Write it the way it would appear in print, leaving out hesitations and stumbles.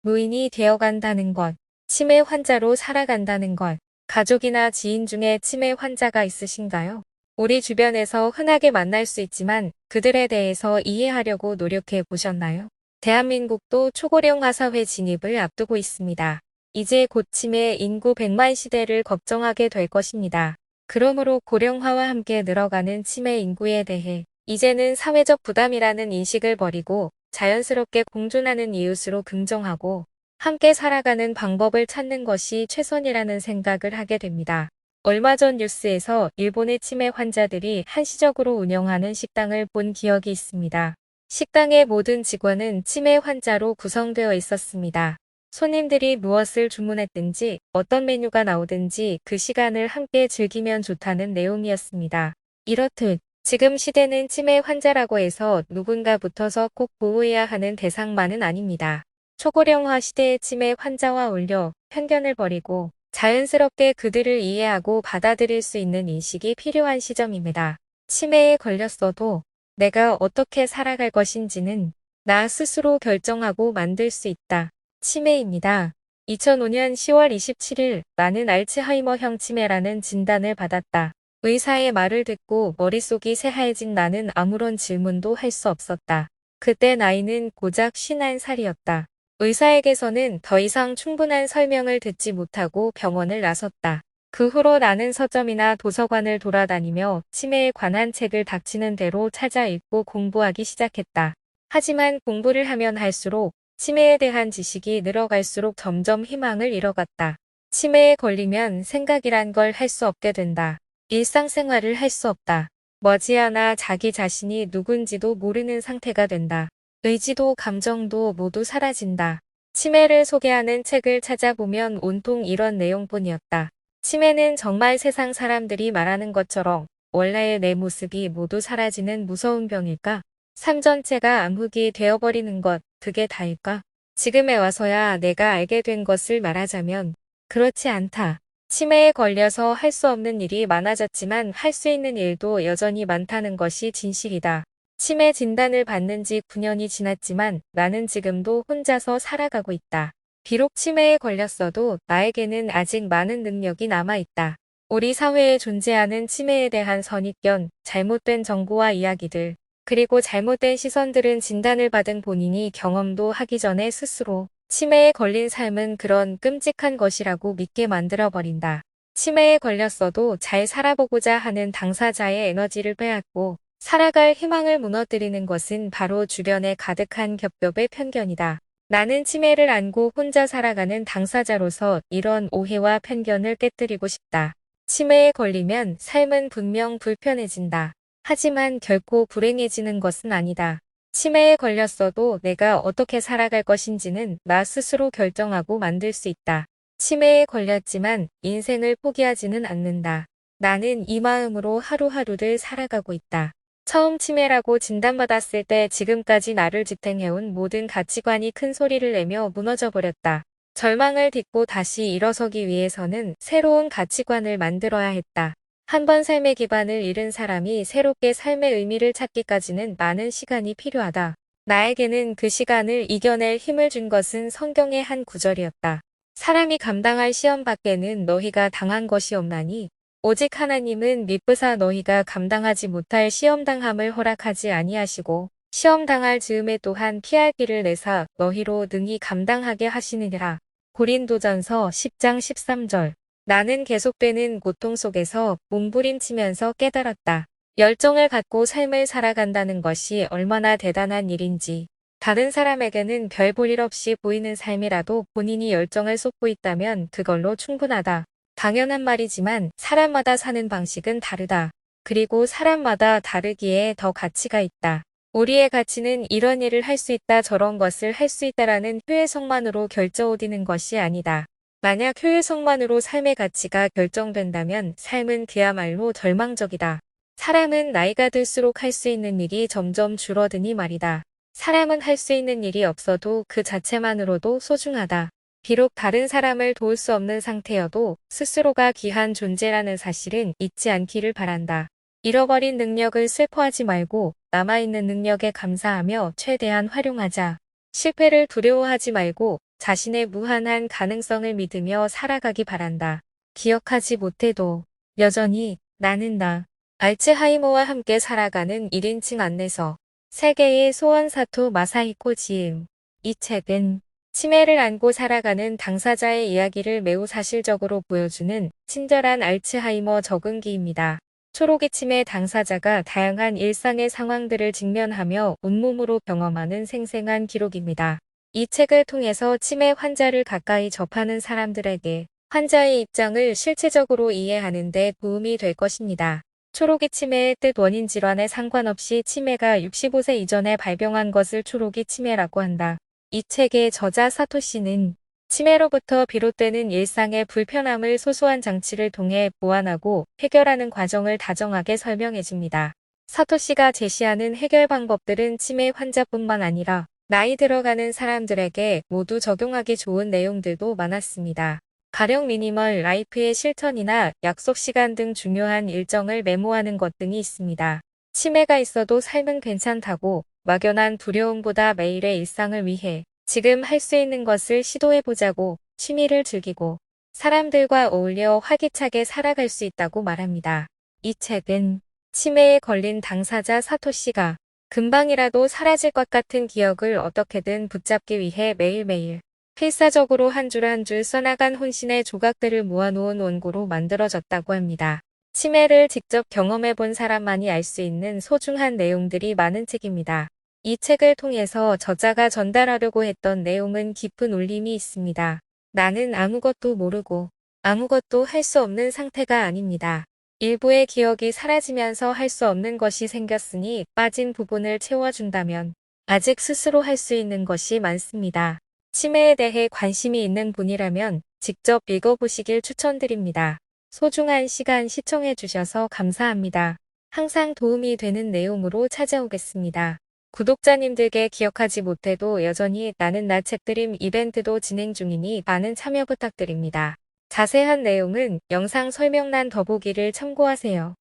노인이 되어간다는 것, 치매 환자로 살아간다는 것, 가족이나 지인 중에 치매 환자가 있으신가요? 우리 주변에서 흔하게 만날 수 있지만 그들에 대해서 이해하려고 노력해 보셨나요? 대한민국도 초고령화 사회 진입을 앞두고 있습니다. 이제 곧 치매 인구 100만 시대를 걱정하게 될 것입니다. 그러므로 고령화와 함께 늘어가는 치매 인구에 대해 이제는 사회적 부담이라는 인식을 버리고 자연스럽게 공존하는 이웃으로 긍정하고 함께 살아가는 방법을 찾는 것이 최선이라는 생각을 하게 됩니다. 얼마 전 뉴스에서 일본의 치매 환자들이 한시적으로 운영하는 식당을 본 기억이 있습니다. 식당의 모든 직원은 치매 환자로 구성되어 있었습니다. 손님들이 무엇을 주문했든지 어떤 메뉴가 나오든지 그 시간을 함께 즐기면 좋다는 내용이었습니다. 이렇듯 지금 시대는 치매 환자라고 해서 누군가 붙어서 꼭 보호해야 하는 대상만은 아닙니다. 초고령화 시대의 치매 환자와 어울려 편견을 버리고 자연스럽게 그들을 이해하고 받아들일 수 있는 인식이 필요한 시점입니다. 치매에 걸렸어도 내가 어떻게 살아갈 것인지는 나 스스로 결정하고 만들 수 있다. 치매입니다. 2005년 10월 27일 나는 알츠하이머형 치매라는 진단을 받았다. 의사의 말을 듣고 머릿속이 새하얘진 나는 아무런 질문도 할 수 없었다. 그때 나이는 고작 51살이었다. 의사에게서는 더 이상 충분한 설명을 듣지 못하고 병원을 나섰다. 그 후로 나는 서점이나 도서관을 돌아다니며 치매에 관한 책을 닥치는 대로 찾아 읽고 공부하기 시작했다. 하지만 공부를 하면 할수록 치매에 대한 지식이 늘어갈수록 점점 희망을 잃어갔다. 치매에 걸리면 생각이란 걸 할 수 없게 된다. 일상생활을 할 수 없다. 머지않아 자기 자신이 누군지도 모르는 상태가 된다. 의지도 감정도 모두 사라진다. 치매를 소개하는 책을 찾아보면 온통 이런 내용뿐이었다. 치매는 정말 세상 사람들이 말하는 것처럼 원래의 내 모습이 모두 사라지는 무서운 병일까? 삶 전체가 암흑이 되어버리는 것, 그게 다일까? 지금에 와서야 내가 알게 된 것을 말하자면 그렇지 않다. 치매에 걸려서 할 수 없는 일이 많아졌지만 할 수 있는 일도 여전히 많다는 것이 진실이다. 치매 진단을 받는 지 9년이 지났지만 나는 지금도 혼자서 살아가고 있다. 비록 치매에 걸렸어도 나에게는 아직 많은 능력이 남아있다. 우리 사회에 존재하는 치매에 대한 선입견, 잘못된 정보와 이야기들, 그리고 잘못된 시선들은 진단을 받은 본인이 경험도 하기 전에 스스로 치매에 걸린 삶은 그런 끔찍한 것이라고 믿게 만들어버린다. 치매에 걸렸어도 잘 살아보고자 하는 당사자의 에너지를 빼앗고 살아갈 희망을 무너뜨리는 것은 바로 주변에 가득한 겹겹의 편견이다. 나는 치매를 안고 혼자 살아가는 당사자로서 이런 오해와 편견을 깨뜨리고 싶다. 치매에 걸리면 삶은 분명 불편해진다. 하지만 결코 불행해지는 것은 아니다. 치매에 걸렸어도 내가 어떻게 살아갈 것인지는 나 스스로 결정하고 만들 수 있다. 치매에 걸렸지만 인생을 포기하지는 않는다. 나는 이 마음으로 하루하루를 살아가고 있다. 처음 치매라고 진단받았을 때 지금까지 나를 지탱해온 모든 가치관이 큰 소리를 내며 무너져버렸다. 절망을 딛고 다시 일어서기 위해서는 새로운 가치관을 만들어야 했다. 한 번 삶의 기반을 잃은 사람이 새롭게 삶의 의미를 찾기까지는 많은 시간이 필요하다. 나에게는 그 시간을 이겨낼 힘을 준 것은 성경의 한 구절이었다. 사람이 감당할 시험 밖에는 너희가 당한 것이 없나니 오직 하나님은 미쁘사 너희가 감당하지 못할 시험당함을 허락하지 아니하시고 시험당할 즈음에 또한 피할 길을 내사 너희로 능히 감당하게 하시느니라. 고린도전서 10장 13절. 나는 계속되는 고통 속에서 몸부림치면서 깨달았다. 열정을 갖고 삶을 살아간다는 것이 얼마나 대단한 일인지. 다른 사람에게는 별 볼 일 없이 보이는 삶이라도 본인이 열정을 쏟고 있다면 그걸로 충분하다. 당연한 말이지만 사람마다 사는 방식은 다르다. 그리고 사람마다 다르기에 더 가치가 있다. 우리의 가치는 이런 일을 할 수 있다 저런 것을 할 수 있다라는 효율성만으로 결정되는 것이 아니다. 만약 효율성만으로 삶의 가치가 결정된다면 삶은 그야말로 절망적이다. 사람은 나이가 들수록 할 수 있는 일이 점점 줄어드니 말이다. 사람은 할 수 있는 일이 없어도 그 자체만으로도 소중하다. 비록 다른 사람을 도울 수 없는 상태여도 스스로가 귀한 존재라는 사실은 잊지 않기를 바란다. 잃어버린 능력을 슬퍼하지 말고 남아있는 능력에 감사하며 최대한 활용하자. 실패를 두려워하지 말고 자신의 무한한 가능성을 믿으며 살아가기 바란다. 기억하지 못해도 여전히 나는 나. 알츠하이머와 함께 살아가는 1인칭 안내서. 세계의 소원사토 마사히코 지음. 이 책은 치매를 안고 살아가는 당사자의 이야기를 매우 사실적으로 보여주는 친절한 알츠하이머 적응기입니다. 초록이 치매 당사자가 다양한 일상의 상황들을 직면하며 온몸으로 경험하는 생생한 기록입니다. 이 책을 통해서 치매 환자를 가까이 접하는 사람들에게 환자의 입장을 실체적으로 이해하는 데 도움이 될 것입니다. 초록이 치매의 뜻 원인 질환에 상관없이 치매가 65세 이전에 발병한 것을 초록이 치매라고 한다. 이 책의 저자 사토시는 치매로부터 비롯되는 일상의 불편함을 소소한 장치를 통해 보완하고 해결하는 과정을 다정하게 설명해줍니다. 사토시가 제시하는 해결 방법들은 치매 환자뿐만 아니라 나이 들어가는 사람들에게 모두 적용하기 좋은 내용들도 많았습니다. 가령 미니멀 라이프의 실천이나 약속 시간 등 중요한 일정을 메모하는 것 등이 있습니다. 치매가 있어도 삶은 괜찮다고 막연한 두려움보다 매일의 일상을 위해 지금 할 수 있는 것을 시도해보자고 취미를 즐기고 사람들과 어울려 활기차게 살아갈 수 있다고 말합니다. 이 책은 치매에 걸린 당사자 사토시가 금방이라도 사라질 것 같은 기억을 어떻게든 붙잡기 위해 매일매일 필사적으로 한 줄 한 줄 써나간 혼신의 조각들을 모아놓은 원고로 만들어졌다고 합니다. 치매를 직접 경험해본 사람만이 알 수 있는 소중한 내용들이 많은 책입니다. 이 책을 통해서 저자가 전달하려고 했던 내용은 깊은 울림이 있습니다. 나는 아무것도 모르고 아무것도 할 수 없는 상태가 아닙니다. 일부의 기억이 사라지면서 할 수 없는 것이 생겼으니 빠진 부분을 채워준다면 아직 스스로 할 수 있는 것이 많습니다. 치매에 대해 관심이 있는 분이라면 직접 읽어보시길 추천드립니다. 소중한 시간 시청해주셔서 감사합니다. 항상 도움이 되는 내용으로 찾아오겠습니다. 구독자님들께 기억하지 못해도 여전히 나는 나 책드림 이벤트도 진행 중이니 많은 참여 부탁드립니다. 자세한 내용은 영상 설명란 더보기를 참고하세요.